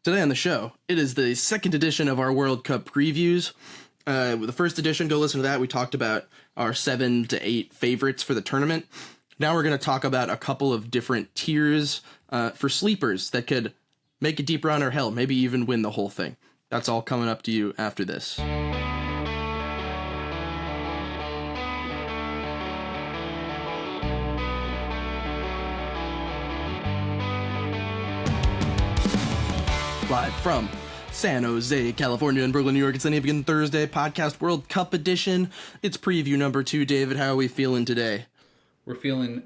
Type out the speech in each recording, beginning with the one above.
Today on the show, it is the second edition of our World Cup previews. With the first edition, go listen to that. We talked about our 7 to 8 favorites for the tournament. Now we're going to talk about a couple of different tiers for sleepers that could make a deep run or hell, maybe even win the whole thing. That's all coming up to you after this. Live from San Jose, California, and Brooklyn, New York, it's the Navy Thursday Podcast World Cup edition. It's preview number 2. David, how are we feeling today? We're feeling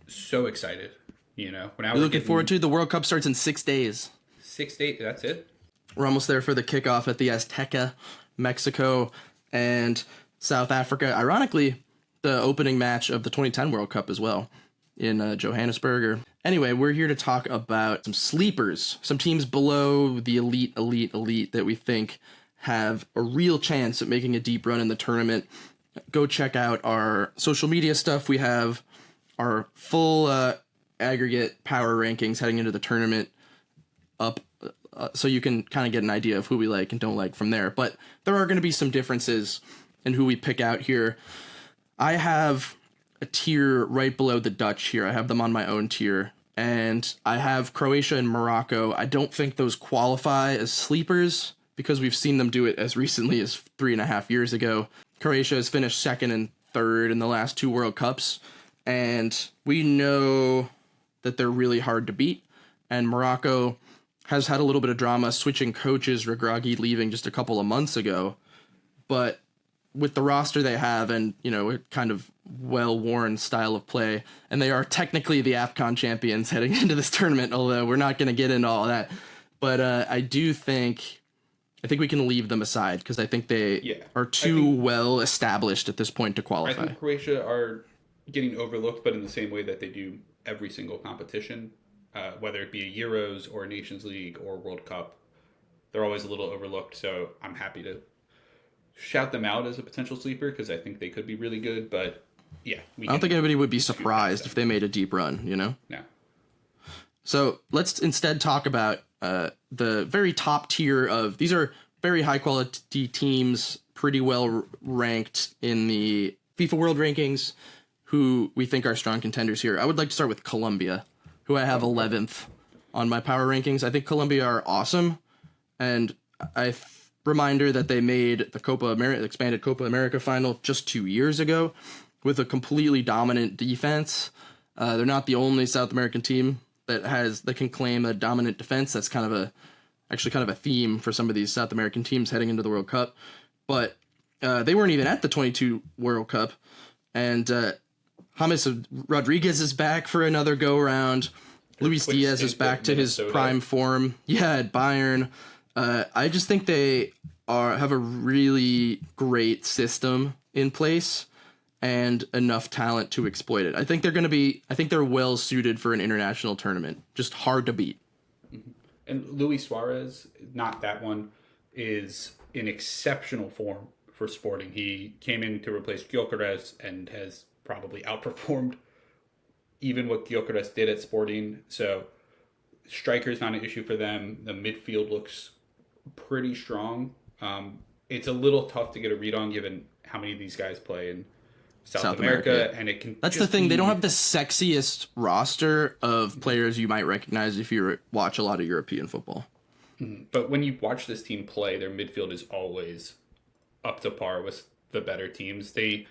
so excited, you know. We're looking forward to the World Cup starts in 6 days. 6 days, that's it? We're almost there for the kickoff at the Azteca, Mexico, and South Africa. Ironically, the opening match of the 2010 World Cup as well in Johannesburg. Anyway, we're here to talk about some sleepers, some teams below the elite that we think have a real chance at making a deep run in the tournament. Go check out our social media stuff. We have our full aggregate power rankings heading into the tournament up so you can kind of get an idea of who we like and don't like from there. But there are going to be some differences in who we pick out here. I have a tier right below the Dutch here. I have them on my own tier. And I have Croatia and Morocco. I don't think those qualify as sleepers because we've seen them do it as recently as 3.5 years ago. Croatia has finished second and third in the last 2 World Cups. And we know that they're really hard to beat. And Morocco has had a little bit of drama switching coaches, Regragui leaving just a couple of months ago. But with the roster they have and, you know, a kind of well-worn style of play, and they are technically the AFCON champions heading into this tournament, although we're not going to get into all that. But I think we can leave them aside because I think they are too well established at this point to qualify. I think Croatia are getting overlooked, but in the same way that they do every single competition, whether it be a Euros or a Nations League or World Cup, they're always a little overlooked. So I'm happy to shout them out as a potential sleeper because I think they could be really good, but yeah. I don't think anybody would be surprised if they made a deep run, you know? No. So let's instead talk about the very top tier of, these are very high quality teams, pretty well ranked in the FIFA World Rankings, who we think are strong contenders here. I would like to start with Colombia, who I have 11th on my power rankings. I think Colombia are awesome, and reminder that they made the Copa America, expanded Copa America final just 2 years ago with a completely dominant defense. They're not the only South American team that can claim a dominant defense. That's kind of a theme for some of these South American teams heading into the World Cup. But they weren't even at the 22 World Cup. And James Rodriguez is back for another go-around. Luis Diaz is back to his prime form. Yeah, at Bayern. I just think they have a really great system in place and enough talent to exploit it. I think they're well suited for an international tournament. Just hard to beat. Mm-hmm. And Luis Suarez, not that one, is in exceptional form for Sporting. He came in to replace Gyökeres and has probably outperformed even what Gyökeres did at Sporting. So striker is not an issue for them. The midfield looks pretty strong. It's a little tough to get a read on given how many of these guys play in South America, and it can. That's the thing. They don't have the sexiest roster of players you might recognize if you watch a lot of European football. Mm-hmm. But when you watch this team play, their midfield is always up to par with the better teams. They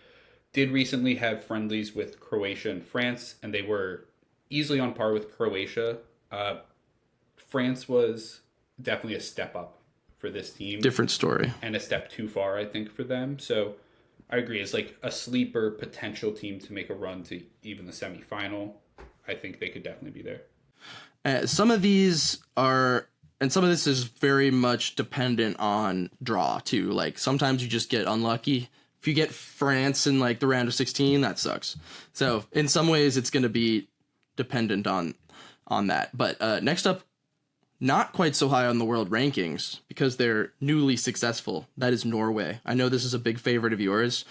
did recently have friendlies with Croatia and France, and they were easily on par with Croatia. France was definitely a step up for this team. Different story. And a step too far, I think, for them. So I agree. It's like a sleeper potential team to make a run to even the semifinal. I think they could definitely be there. Some of these are, and some of this is very much dependent on draw too. Like sometimes you just get unlucky. If you get France in like the round of 16, that sucks. So in some ways it's going to be dependent on that. But next up, not quite so high on the world rankings because they're newly successful. That is Norway. I know this is a big favorite of yours,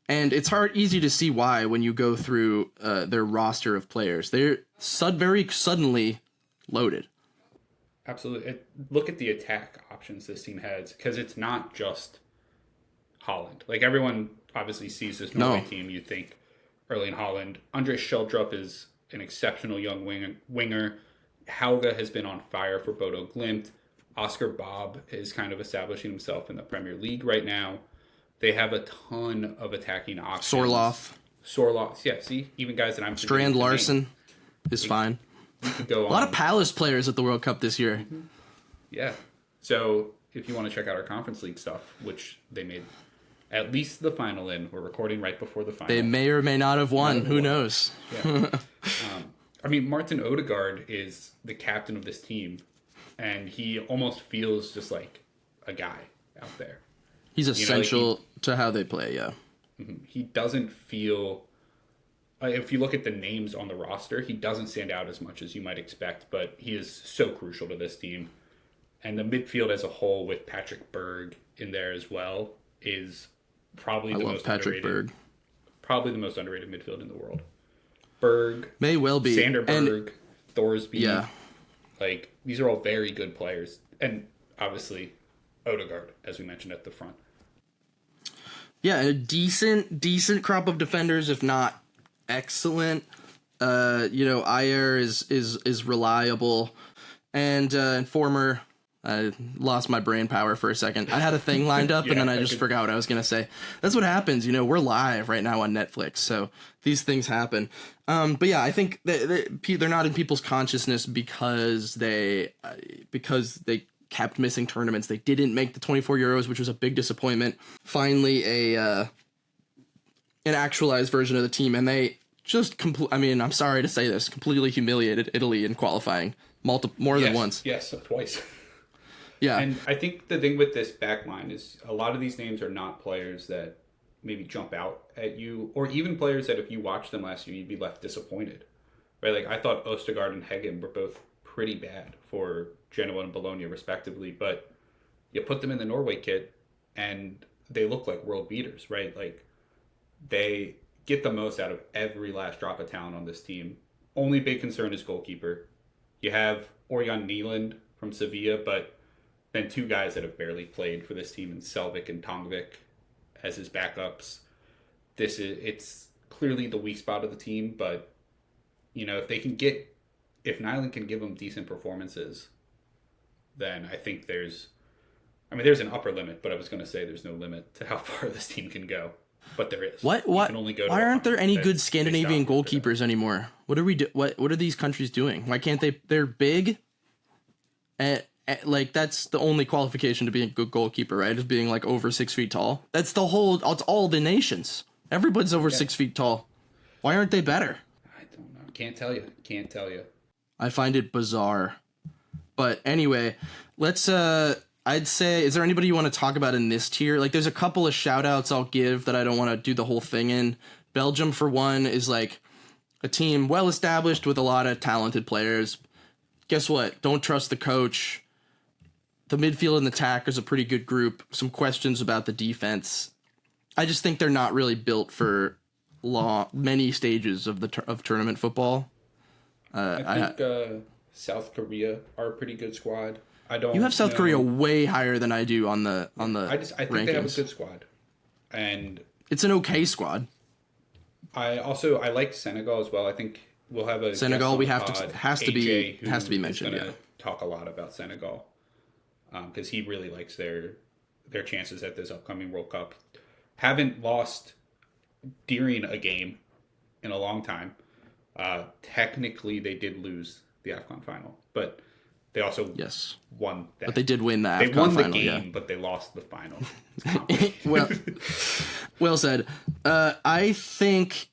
and it's easy to see why when you go through their roster of players. They're very suddenly loaded. Absolutely. Look at the attack options this team has, because it's not just Holland. Like, everyone obviously sees this Norway team. You think Erling Haaland. André Sheldrup is an exceptional young winger. Hauge has been on fire for Bodo Glimt. Oscar Bob is kind of establishing himself in the Premier League right now. They have a ton of attacking options. Sorloth. Yeah, see? Even guys that I'm Strand Larson is fine. You could go a lot of Palace players at the World Cup this year. Mm-hmm. Yeah. So if you want to check out our Conference League stuff, which they made at least the final in, we're recording right before the final. They may or may not have won. Who knows? Yeah. I mean, Martin Odegaard is the captain of this team, and he almost feels just like a guy out there. He's essential to how they play, yeah. He doesn't feel... if you look at the names on the roster, he doesn't stand out as much as you might expect, but he is so crucial to this team. And the midfield as a whole, with Patrick Berg in there as well, is probably probably the most underrated midfield in the world. Berg, may well be, Sander Berg, Thorsby. Yeah. Like, these are all very good players. And obviously, Odegaard, as we mentioned, at the front. Yeah, a decent crop of defenders, if not excellent. Ayer is reliable, and former. I lost my brain power for a second. I had a thing lined up, and then I just forgot what I was gonna say. That's what happens. We're live right now on Netflix, so these things happen. But yeah, I think they're not in people's consciousness because they kept missing tournaments. They didn't make the 24 Euros, which was a big disappointment. Finally, an actualized version of the team, and they just I'm sorry to say this, completely humiliated Italy in qualifying more than once. Yes, twice. Yeah. And I think the thing with this back line is a lot of these names are not players that maybe jump out at you, or even players that if you watched them last year, you'd be left disappointed. Right? Like, I thought Ostergaard and Heggen were both pretty bad for Genoa and Bologna, respectively, but you put them in the Norway kit, and they look like world beaters, right? Like, they get the most out of every last drop of talent on this team. Only big concern is goalkeeper. You have Orjan Nieland from Sevilla, but then two guys that have barely played for this team in Selvik and Tongvik as his backups. It's clearly the weak spot of the team, but if Nyland can give them decent performances, then I think there's an upper limit, but I was going to say there's no limit to how far this team can go. But there is. Why aren't there any good Scandinavian goalkeepers anymore? What are what are these countries doing? Why can't they? They're big. Like, that's the only qualification to be a good goalkeeper, right? Is being like over 6 feet tall. It's all the nations. Everybody's over 6 feet tall. Why aren't they better? I don't know. Can't tell you. I find it bizarre. But anyway, let's I'd say, is there anybody you want to talk about in this tier? Like, there's a couple of shout outs I'll give that I don't want to do the whole thing in. Belgium, for one, is like a team well established with a lot of talented players. Guess what? Don't trust the coach. The midfield and the attack is a pretty good group. Some questions about the defense. I just think they're not really built for many stages of tournament football. I think South Korea are a pretty good squad. You have South Korea way higher than I do on the I think rankings. They have a good squad, and it's an okay squad. I like Senegal as well. I think we'll have a Senegal. We have pod, has to be mentioned. Yeah, talk a lot about Senegal because he really likes their chances at this upcoming World Cup. Haven't lost during a game in a long time. Technically, they did lose the AFCON final, but they also won that. But they did win the AFCON final. They won the game, but they lost the final. Well said. I think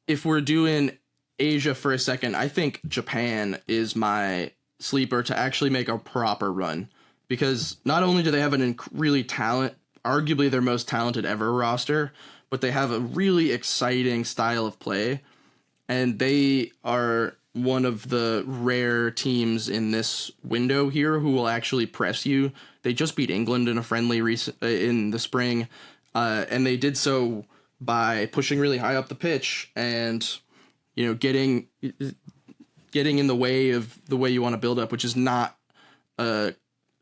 if we're doing Asia for a second, I think Japan is my sleeper to actually make a proper run. Because not only do they have arguably their most talented ever roster, but they have a really exciting style of play. And they are one of the rare teams in this window here who will actually press you. They just beat England in a friendly in the spring, and they did so by pushing really high up the pitch and getting in the way of the way you want to build up, which is not a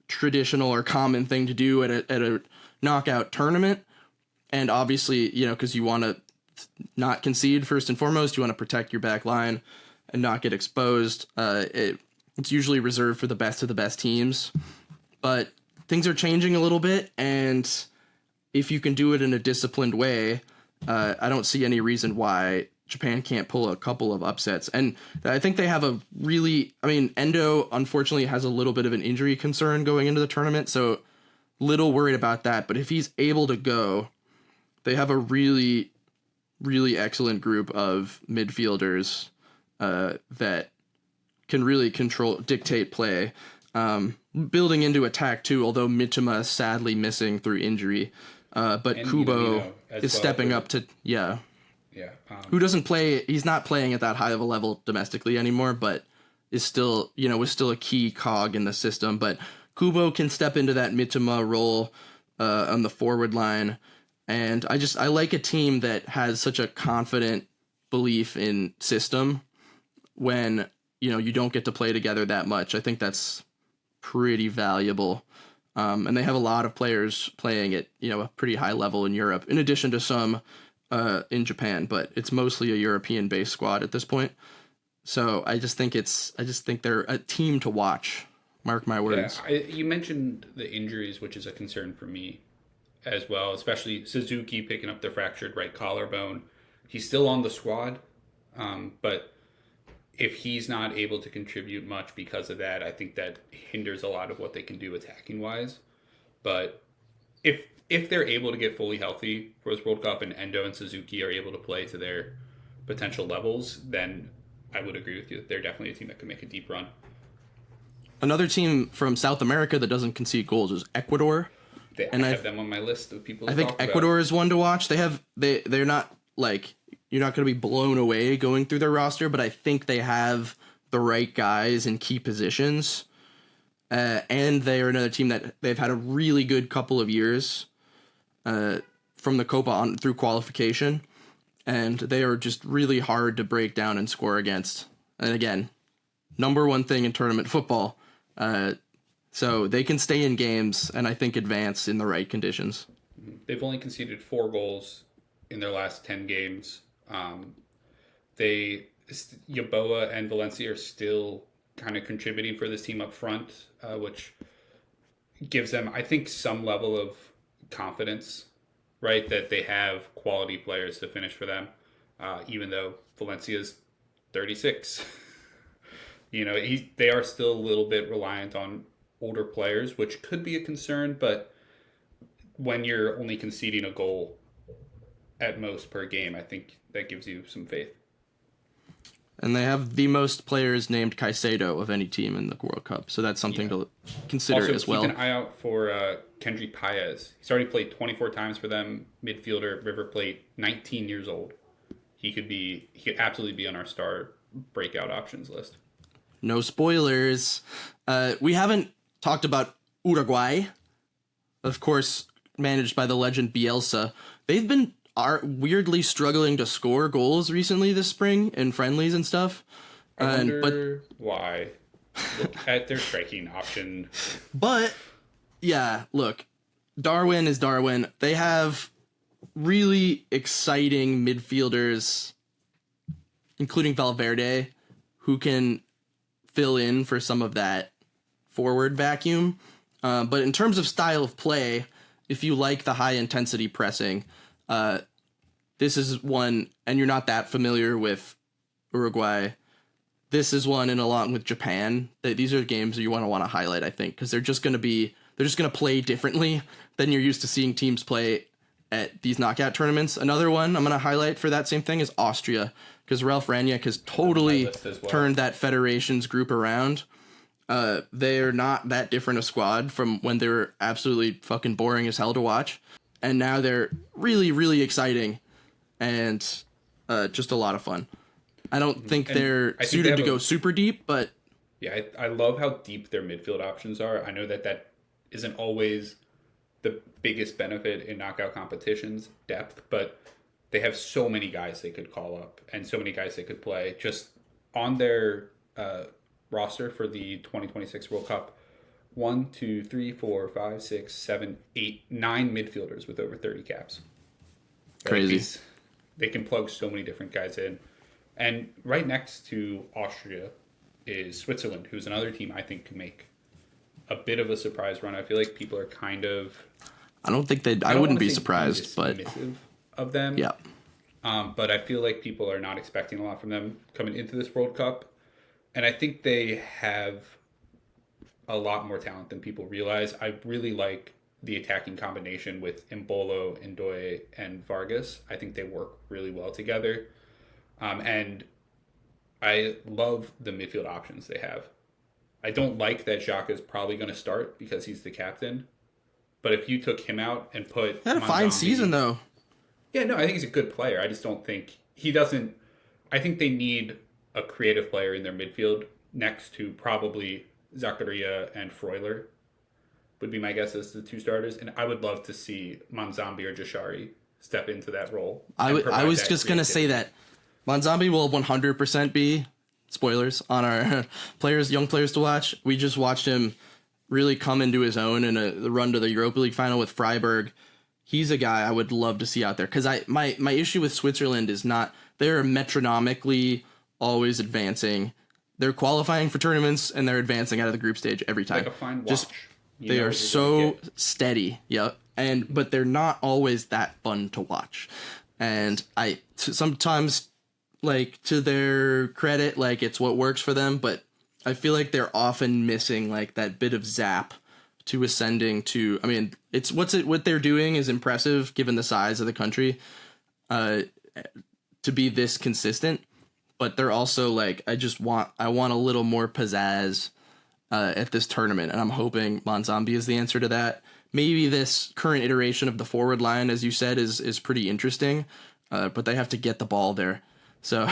traditional or common thing to do at a knockout tournament. And obviously, because you want to not concede first and foremost, you want to protect your back line and not get exposed. It's usually reserved for the best of the best teams, but things are changing a little bit. And if you can do it in a disciplined way, I don't see any reason why Japan can't pull a couple of upsets. And I think they have Endo unfortunately has a little bit of an injury concern going into the tournament, so little worried about that. But if he's able to go, they have a really, really excellent group of midfielders that can really dictate play. Building into attack too, although Mitoma is sadly missing through injury. But Kubo is stepping up to, yeah. Who doesn't play, he's not playing at that high of a level domestically anymore, but is still, was still a key cog in the system. But Kubo can step into that Mitoma role on the forward line. And I like a team that has such a confident belief in system when, you don't get to play together that much. I think that's pretty valuable. And they have a lot of players playing at, a pretty high level in Europe, in addition to some in Japan, but it's mostly a European-based squad at this point. So I just think they're a team to watch. Mark my words. Yeah, you mentioned the injuries, which is a concern for me as well, especially Suzuki picking up the fractured right collarbone. He's still on the squad, but if he's not able to contribute much because of that, I think that hinders a lot of what they can do attacking wise. But if they're able to get fully healthy for this World Cup and Endo and Suzuki are able to play to their potential levels, then I would agree with you that they're definitely a team that can make a deep run. Another team from South America that doesn't concede goals is Ecuador. I have them on my list of people to I think talk Ecuador about. is one to watch. They're not like, you're not going to be blown away going through their roster, but I think they have the right guys in key positions. And they are another team that they've had a really good couple of years from the Copa on through qualification. And they are just really hard to break down and score against. And again, number one thing in tournament football. So they can stay in games and I think advance in the right conditions. They've only conceded 4 goals in their last 10 games. Yaboa and Valencia are still kind of contributing for this team up front, which gives them, I think, some level of confidence, right? That they have quality players to finish for them, even though Valencia's 36. They are still a little bit reliant on older players, which could be a concern, but when you're only conceding a goal at most per game, I think that gives you some faith. And they have the most players named Caicedo of any team in the World Cup, so that's something to consider also, as well. Keep an eye out for Kendry Paez. He's already played 24 times for them, midfielder, River Plate, 19 years old. He could absolutely be on our star breakout options list. No spoilers. We haven't talked about Uruguay, of course, managed by the legend Bielsa. They've been weirdly struggling to score goals recently this spring in friendlies and stuff. I wonder why. Look at their striking option. But, yeah, look, Darwin is Darwin. They have really exciting midfielders, including Valverde, who can fill in for some of that forward vacuum. But in terms of style of play, if you like the high-intensity pressing, this is one, and you're not that familiar with Uruguay, this is one, and along with Japan, these are games that you want to highlight, I think, because they're just going to play differently than you're used to seeing teams play at these knockout tournaments. Another one I'm going to highlight for that same thing is Austria, because Ralf Rangnick has totally turned that federations group around. They're not that different a squad from when they were absolutely fucking boring as hell to watch. And now they're really, really exciting and just a lot of fun. I don't think they're suited to go super deep, but... Yeah, I love how deep their midfield options are. I know that isn't always the biggest benefit in knockout competitions, depth, but they have so many guys they could call up and so many guys they could play. Just on their roster for the 2026 World Cup, 1, 2, 3, 4, 5, 6, 7, 8, 9 midfielders with over 30 caps. Crazy. They can plug so many different guys in. And right next to Austria is Switzerland, who's another team I think can make a bit of a surprise run. I feel like people are kind of... I wouldn't be surprised, but... of them. Yeah. But I feel like people are not expecting a lot from them coming into this World Cup. And I think they have a lot more talent than people realize. I really like the attacking combination with Embolo, Ndoye, and Vargas. I think they work really well together. And I love the midfield options they have. I don't like that Xhaka is probably going to start because he's the captain. But if you took him out and put... He had a fine season, though. Yeah, no, I think he's a good player. I just don't think... He doesn't... I think they need a creative player in their midfield next to probably Zakaria and Freuler would be my guess as the two starters. And I would love to see Manzambi or Jashari step into that role. I was just going to say that Manzambi will 100% be, spoilers, on our young players to watch. We just watched him really come into his own in the run to the Europa League final with Freiburg. He's a guy I would love to see out there. Because my issue with Switzerland is not... They're metronomically always advancing. They're qualifying for tournaments, and they're advancing out of the group stage every time. Like a fine watch. They are so steady, yep. But they're not always that fun to watch. And sometimes, like, to their credit, like, it's what works for them, but I feel like they're often missing, like, that bit of zap to ascending to... I mean, what they're doing is impressive, given the size of the country, to be this consistent, but they're also, like, I want a little more pizzazz at this tournament, and I'm hoping Manzambi is the answer to that. Maybe this current iteration of the forward line, as you said, is pretty interesting, but they have to get the ball there. So,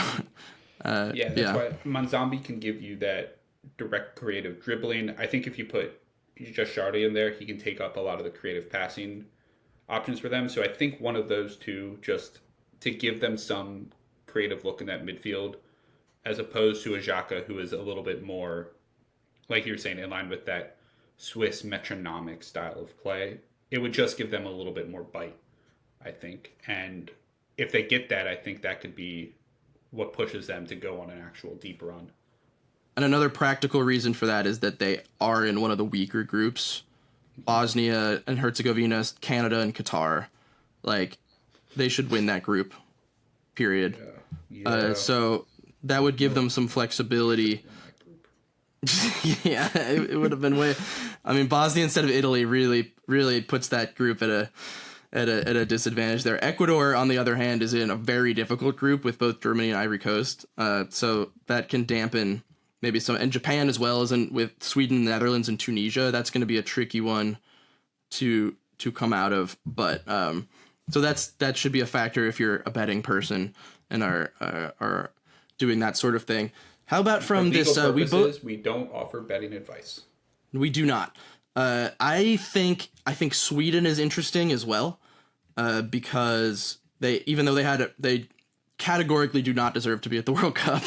that's why Manzambi can give you that direct creative dribbling. I think if you put just Shardy in there, he can take up a lot of the creative passing options for them. So I think one of those two, just to give them some creative look in that midfield, as opposed to a Xhaka who is a little bit more, like you were saying, in line with that Swiss metronomic style of play. It would just give them a little bit more bite, I think. And if they get that, I think that could be what pushes them to go on an actual deep run. And another practical reason for that is that they are in one of the weaker groups. Bosnia and Herzegovina, Canada, and Qatar. Like, they should win that group, period. Yeah. So that would give them some flexibility. Yeah, it would have been way... I mean, Bosnia instead of Italy really puts that group at a disadvantage there. Ecuador, on the other hand, is in a very difficult group with both Germany and Ivory Coast. So that can dampen... maybe some, and Japan as well, as in with Sweden, Netherlands, and Tunisia. That's going to be a tricky one to come out of. But so that should be a factor if you're a betting person and are doing that sort of thing. How about from this? We don't offer betting advice. We do not. I think Sweden is interesting as well, because even though they categorically do not deserve to be at the World Cup,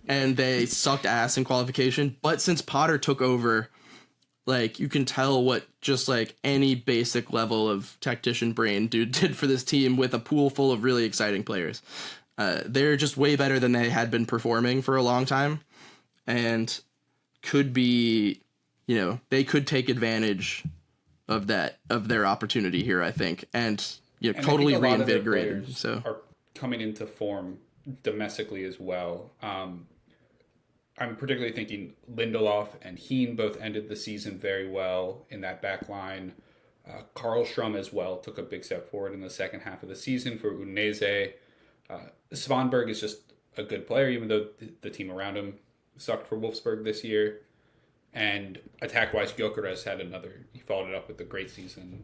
and they sucked ass in qualification. But since Potter took over, like, you can tell what just like any basic level of tactician brain dude did for this team with a pool full of really exciting players. They're just way better than they had been performing for a long time, and could be, they could take advantage of their opportunity here, I think, and totally reinvigorated. So are coming into form domestically as well. I'm particularly thinking Lindelof and Heen both ended the season very well in that back line. Karlstrom as well took a big step forward in the second half of the season for Udinese. Svanberg is just a good player, even though the team around him sucked for Wolfsburg this year. And attack-wise, Gyökeres he followed it up with a great season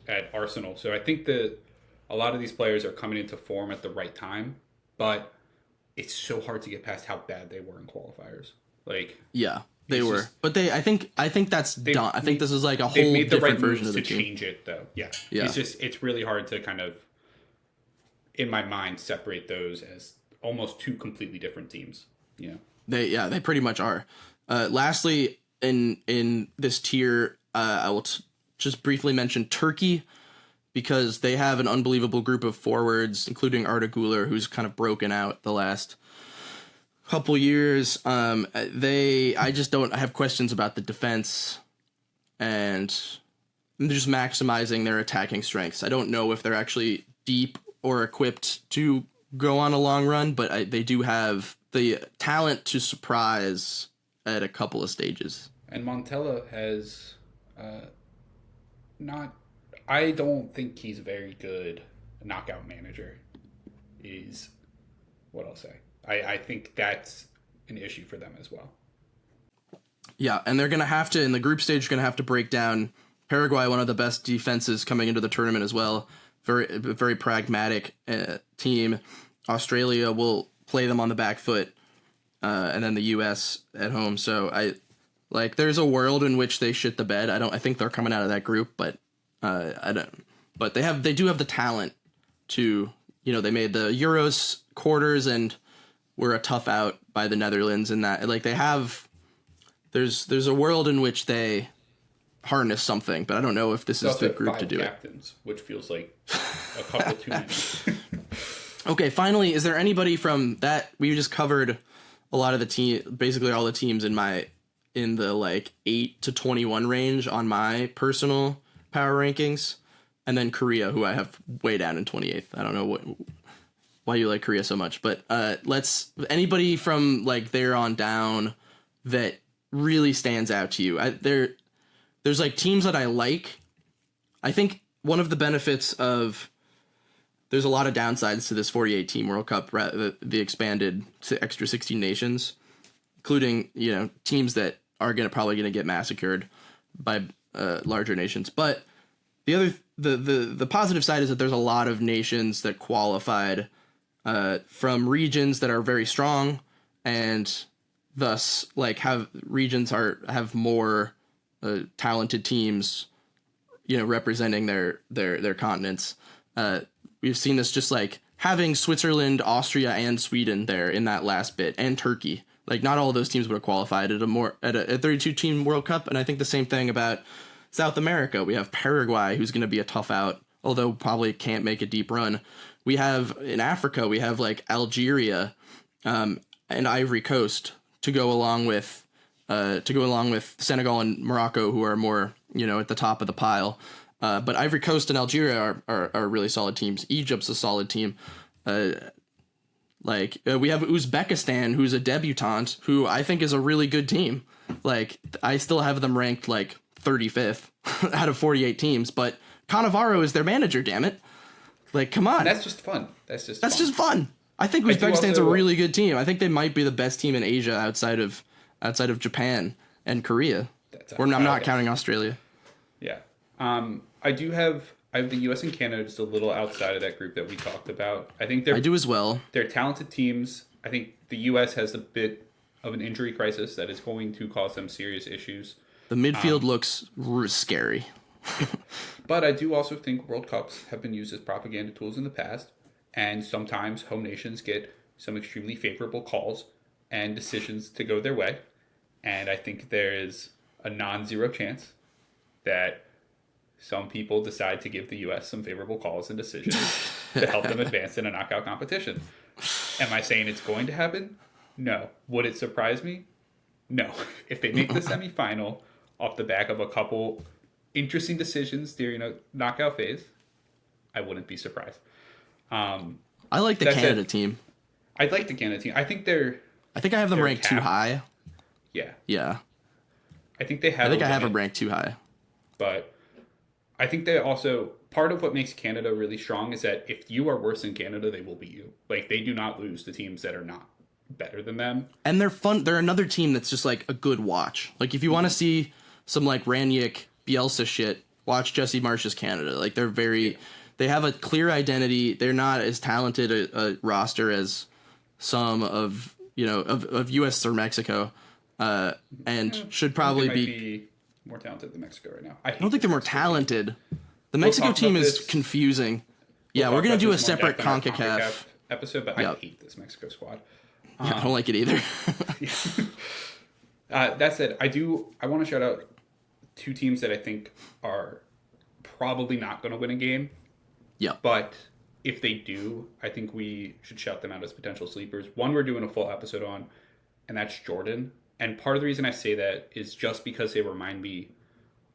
at Arsenal. So I think that a lot of these players are coming into form at the right time, but it's so hard to get past how bad they were in qualifiers. Like, yeah, they were, but I think that's done. I think this is like a whole different version of the team. To change it, though. Yeah. It's really hard to kind of, in my mind, separate those as almost two completely different teams. They pretty much are. Lastly, in this tier, I will just briefly mention Turkey, because they have an unbelievable group of forwards, including Arda Güler, who's kind of broken out the last couple years. I just don't have questions about the defense, and they're just maximizing their attacking strengths. I don't know if they're actually deep or equipped to go on a long run, but they do have the talent to surprise at a couple of stages. And Montella has not... I don't think he's a very good knockout manager, is what I'll say. I think that's an issue for them as well. Yeah, and they're going to have to, in the group stage, going to have to break down Paraguay, one of the best defenses coming into the tournament as well. Very pragmatic team. Australia will play them on the back foot, and then the U.S. at home. So there's a world in which they shit the bed. I think they're coming out of that group, but I don't. But they do have the talent to, they made the Euros quarters and were a tough out by the Netherlands in that. Like, they have, there's a world in which they harness something, but I don't know if this is the group to do captains, which feels like a couple too many. Okay, finally, is there anybody from that? We just covered a lot of the team, basically all the teams in the 8 to 21 range on my personal power rankings, and then Korea, who I have way down in 28th. I don't know why you like Korea so much, but anybody from there on down that really stands out to you. There's teams that I like. I think one of the benefits of, there's a lot of downsides to this 48 team World Cup, the expanded extra 16 nations, including teams that are probably gonna get massacred by larger nations. But the positive side is that there's a lot of nations that qualified from regions that are very strong, and thus have more talented teams, representing their continents. We've seen this just having Switzerland, Austria, and Sweden there in that last bit, and Turkey. Not all of those teams would have qualified at a 32 team World Cup. And I think the same thing about South America. We have Paraguay, who's going to be a tough out, although probably can't make a deep run. We have in Africa, we have Algeria and Ivory Coast to go along with Senegal and Morocco, who are more at the top of the pile. But Ivory Coast and Algeria are really solid teams. Egypt's a solid team. We have Uzbekistan, who's a debutante, who I think is a really good team. I still have them ranked 35th out of 48 teams, but Cannavaro is their manager, damn it. Come on. That's just fun. That's just fun. I think Uzbekistan's a really good team. I think they might be the best team in Asia outside of Japan and Korea. I'm not counting Australia. Yeah. I have the U.S. and Canada just a little outside of that group that we talked about. I do as well. They're talented teams. I think the U.S. has a bit of an injury crisis that is going to cause them serious issues. The midfield looks scary. But I do also think World Cups have been used as propaganda tools in the past, and sometimes home nations get some extremely favorable calls and decisions to go their way. And I think there is a non-zero chance that some people decide to give the U.S. some favorable calls and decisions to help them advance in a knockout competition. Am I saying it's going to happen? No. Would it surprise me? No. If they make the semifinal off the back of a couple interesting decisions during a knockout phase, I wouldn't be surprised. I like the Canada team. I like the Canada team. I think I have them ranked too high. Yeah. Yeah. I think I have them ranked too high. But I think they also, part of what makes Canada really strong is that if you are worse than Canada, they will beat you. They do not lose to teams that are not better than them. And they're fun. They're another team that's just a good watch. If you want to see some Ranić, Bielsa shit, watch Jesse Marsh's Canada. They have a clear identity. They're not as talented a roster as some of U.S. or Mexico, and should probably be more talented than Mexico right now. I don't think they're more talented. The Mexico team is confusing. We're going to do a separate CONCACAF episode, but I hate this Mexico squad. I don't like it either. That said, I want to shout out two teams that I think are probably not going to win a game. Yeah. But if they do, I think we should shout them out as potential sleepers. One we're doing a full episode on, and that's Jordan. And part of the reason I say that is just because they remind me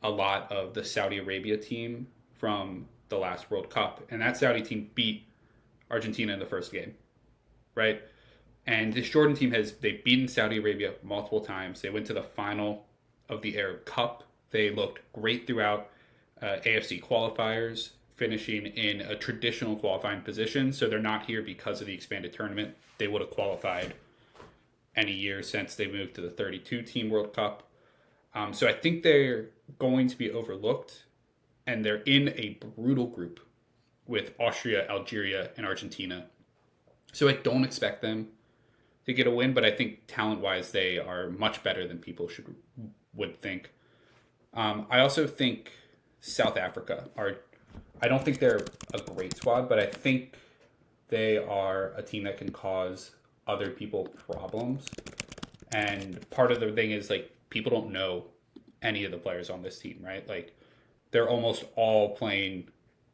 a lot of the Saudi Arabia team from the last World Cup. And that Saudi team beat Argentina in the first game, right? And this Jordan team they've beaten Saudi Arabia multiple times. They went to the final of the Arab Cup. They looked great throughout AFC qualifiers, finishing in a traditional qualifying position. So they're not here because of the expanded tournament. They would have qualified any year since they moved to the 32-team World Cup. So I think they're going to be overlooked, and they're in a brutal group with Austria, Algeria, and Argentina. So I don't expect them to get a win, but I think talent-wise they are much better than people would think. I also think South Africa I don't think they're a great squad, but I think they are a team that can cause other people problems. And part of the thing is, like, people don't know any of the players on this team, right? Like, they're almost all playing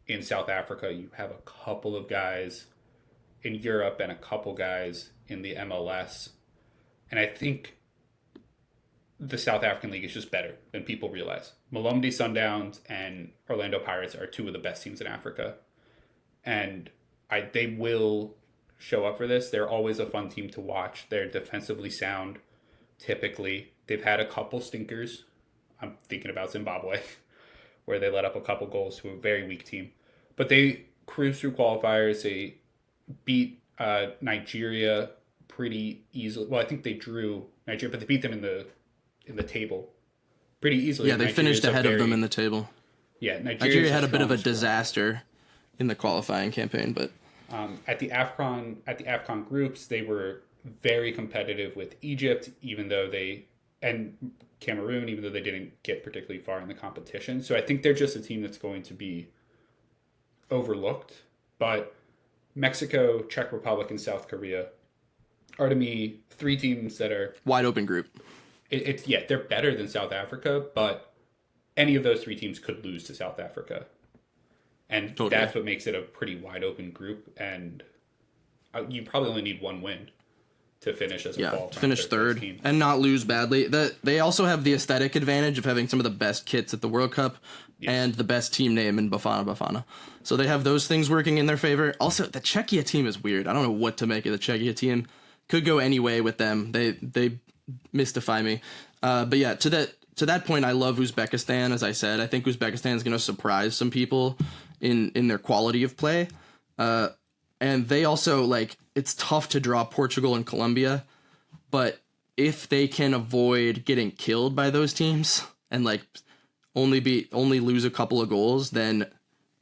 in South Africa. You have a couple of guys in Europe and a couple guys in the MLS. And I think the South African League is just better than people realize. Malomdi Sundowns and Orlando Pirates are two of the best teams in Africa. And they will show up for this. They're always a fun team to watch. They're defensively sound, typically. They've had a couple stinkers. I'm thinking about Zimbabwe, where they let up a couple goals to a very weak team. But they cruised through qualifiers. They beat Nigeria pretty easily. Well, I think they drew Nigeria, but they beat them in the table pretty easily. Yeah, they finished ahead of them in the table. Yeah, Nigeria had a bit of a disaster in the qualifying campaign, but at the AFCON groups, they were very competitive with Egypt, and Cameroon, even though they didn't get particularly far in the competition. So I think they're just a team that's going to be overlooked. But Mexico, Czech Republic, and South Korea are, to me, three teams that are wide open group. They're better than South Africa, but any of those three teams could lose to South Africa. And totally. That's what makes it a pretty wide open group. And you probably only need one win to finish as a qualifying finish third and not lose badly. They also have the aesthetic advantage of having some of the best kits at the World Cup and the best team name in Bafana Bafana. So they have those things working in their favor. Also, the Czechia team is weird. I don't know what to make of the Czechia team. Could go any way with them. They mystify me. But yeah, to that point, I love Uzbekistan. As I said, I think Uzbekistan is going to surprise some people in their quality of play. And they also, like, it's tough to draw Portugal and Colombia, but if they can avoid getting killed by those teams and like only lose a couple of goals, then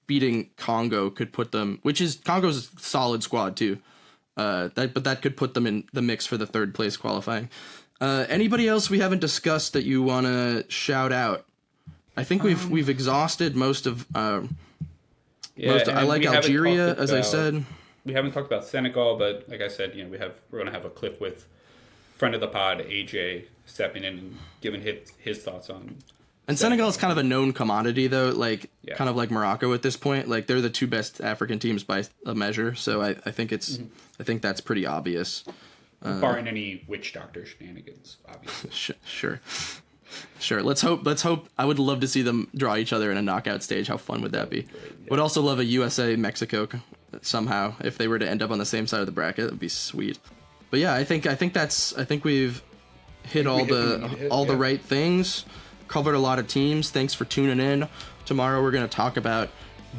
beating Congo could put them, Congo's a solid squad too. But that could put them in the mix for the third place qualifying. Anybody else we haven't discussed that you want to shout out? I think we've exhausted most of. I like Algeria, as I said. We haven't talked about Senegal, but like I said, we're going to have a clip with friend of the pod AJ stepping in and giving his thoughts on. And Senegal is kind of a known commodity, though, kind of like Morocco at this point. Like, they're the two best African teams by a measure, so I think I think that's pretty obvious. Barring any witch doctor shenanigans, obviously. Sure. Let's hope. I would love to see them draw each other in a knockout stage. How fun would that be? Would also love a USA Mexico somehow if they were to end up on the same side of the bracket. That'd be sweet. But yeah, I think we've hit all the right things. Covered a lot of teams. Thanks for tuning in. Tomorrow we're going to talk about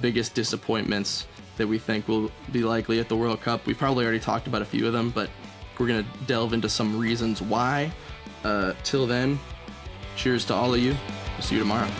biggest disappointments that we think will be likely at the World Cup. We probably already talked about a few of them, but we're going to delve into some reasons why. Till then, cheers to all of you. We'll see you tomorrow.